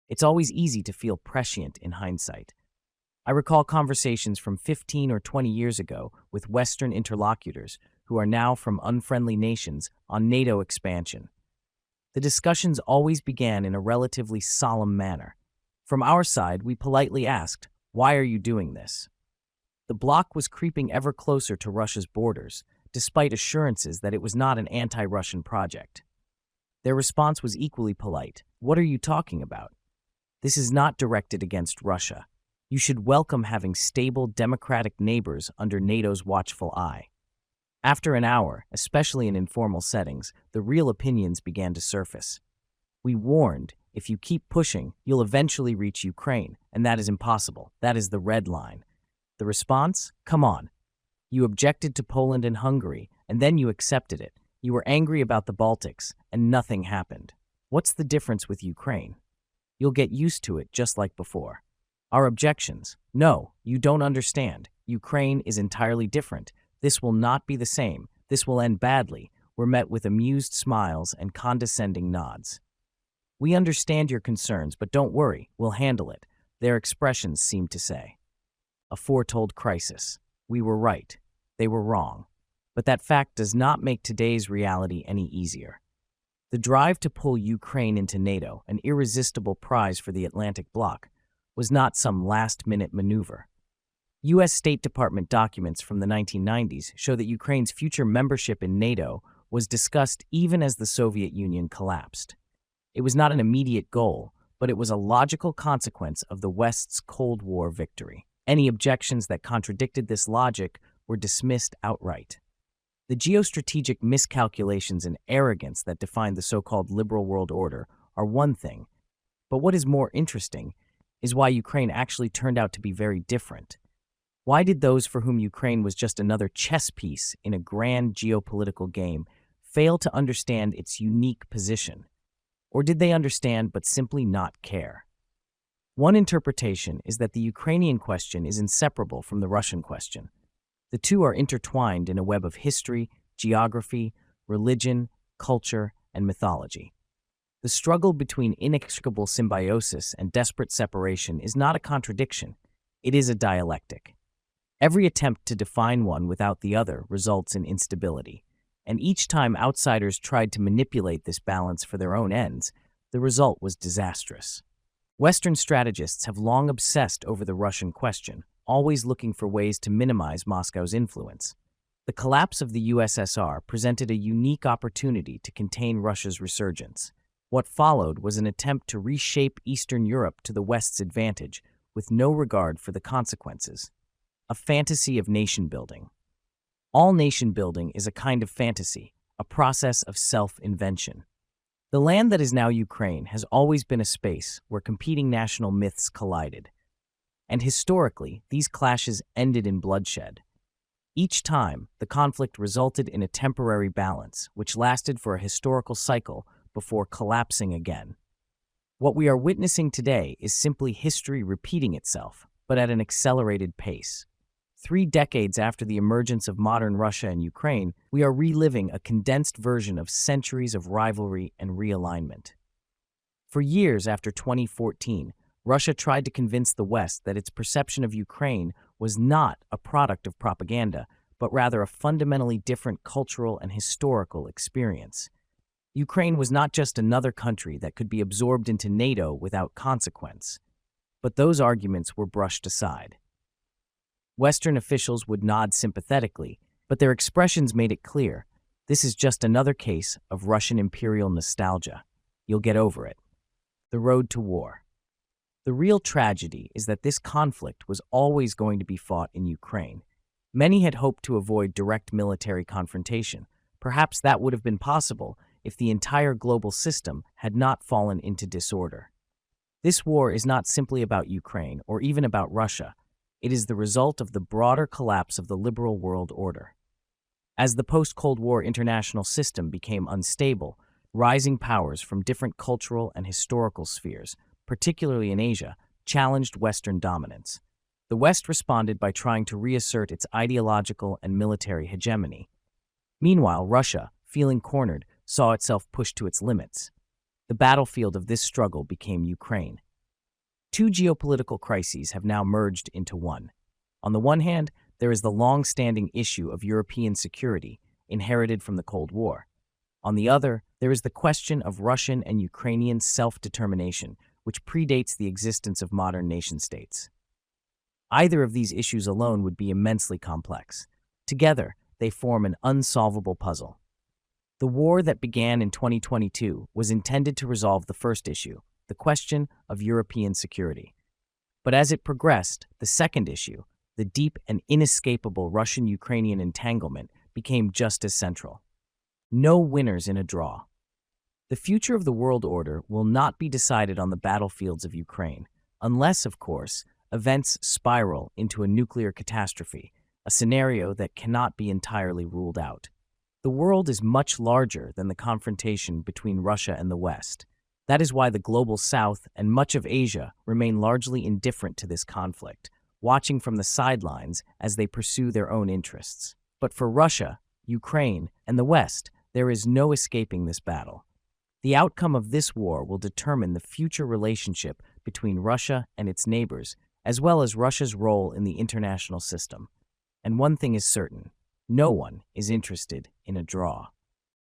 It's always easy to feel prescient in hindsight. I recall conversations from 15 or 20 years ago with Western interlocutors who are now from unfriendly nations on NATO expansion. The discussions always began in a relatively solemn manner. From our side, we politely asked, "Why are you doing this?" The bloc was creeping ever closer to Russia's borders, despite assurances that it was not an anti-Russian project. Their response was equally polite. "What are you talking about? This is not directed against Russia. You should welcome having stable, democratic neighbors under NATO's watchful eye." After an hour, especially in informal settings, the real opinions began to surface. We warned, if you keep pushing, you'll eventually reach Ukraine, and that is impossible. That is the red line. The response? Come on. You objected to Poland and Hungary, and then you accepted it. You were angry about the Baltics, and nothing happened. What's the difference with Ukraine? You'll get used to it just like before. Our objections? No, you don't understand. Ukraine is entirely different. This will not be the same. This will end badly. Were met with amused smiles and condescending nods. We understand your concerns, but don't worry, we'll handle it, their expressions seemed to say. A foretold crisis. We were right. They were wrong. But that fact does not make today's reality any easier. The drive to pull Ukraine into NATO, an irresistible prize for the Atlantic Bloc, was not some last-minute maneuver. U.S. State Department documents from the 1990s show that Ukraine's future membership in NATO was discussed even as the Soviet Union collapsed. It was not an immediate goal, but it was a logical consequence of the West's Cold War victory. Any objections that contradicted this logic were dismissed outright. The geostrategic miscalculations and arrogance that defined the so-called liberal world order are one thing, but what is more interesting is why Ukraine actually turned out to be very different. Why did those for whom Ukraine was just another chess piece in a grand geopolitical game fail to understand its unique position? Or did they understand but simply not care? One interpretation is that the Ukrainian question is inseparable from the Russian question. The two are intertwined in a web of history, geography, religion, culture, and mythology. The struggle between inextricable symbiosis and desperate separation is not a contradiction, it is a dialectic. Every attempt to define one without the other results in instability, and each time outsiders tried to manipulate this balance for their own ends, the result was disastrous. Western strategists have long obsessed over the Russian question, always looking for ways to minimize Moscow's influence. The collapse of the USSR presented a unique opportunity to contain Russia's resurgence. What followed was an attempt to reshape Eastern Europe to the West's advantage, with no regard for the consequences. A fantasy of nation-building. All nation-building is a kind of fantasy, a process of self-invention. The land that is now Ukraine has always been a space where competing national myths collided. And historically, these clashes ended in bloodshed. Each time, the conflict resulted in a temporary balance, which lasted for a historical cycle before collapsing again. What we are witnessing today is simply history repeating itself, but at an accelerated pace. 3 decades after the emergence of modern Russia and Ukraine, we are reliving a condensed version of centuries of rivalry and realignment. For years after 2014, Russia tried to convince the West that its perception of Ukraine was not a product of propaganda, but rather a fundamentally different cultural and historical experience. Ukraine was not just another country that could be absorbed into NATO without consequence. But those arguments were brushed aside. Western officials would nod sympathetically, but their expressions made it clear, this is just another case of Russian imperial nostalgia. You'll get over it. The road to war. The real tragedy is that this conflict was always going to be fought in Ukraine. Many had hoped to avoid direct military confrontation. Perhaps that would have been possible if the entire global system had not fallen into disorder. This war is not simply about Ukraine or even about Russia. It is the result of the broader collapse of the liberal world order. As the post-Cold War international system became unstable, rising powers from different cultural and historical spheres, particularly in Asia, challenged Western dominance. The West responded by trying to reassert its ideological and military hegemony. Meanwhile, Russia, feeling cornered, saw itself pushed to its limits. The battlefield of this struggle became Ukraine. Two geopolitical crises have now merged into one. On the one hand, there is the long-standing issue of European security, inherited from the Cold War. On the other, there is the question of Russian and Ukrainian self-determination, which predates the existence of modern nation-states. Either of these issues alone would be immensely complex. Together, they form an unsolvable puzzle. The war that began in 2022 was intended to resolve the first issue, the question of European security. But as it progressed, the second issue, the deep and inescapable Russian-Ukrainian entanglement, became just as central. No winners in a draw. The future of the world order will not be decided on the battlefields of Ukraine, unless, of course, events spiral into a nuclear catastrophe, a scenario that cannot be entirely ruled out. The world is much larger than the confrontation between Russia and the West. That is why the global South and much of Asia remain largely indifferent to this conflict, watching from the sidelines as they pursue their own interests. But for Russia, Ukraine, and the West, there is no escaping this battle. The outcome of this war will determine the future relationship between Russia and its neighbors, as well as Russia's role in the international system. And one thing is certain: no one is interested in a draw.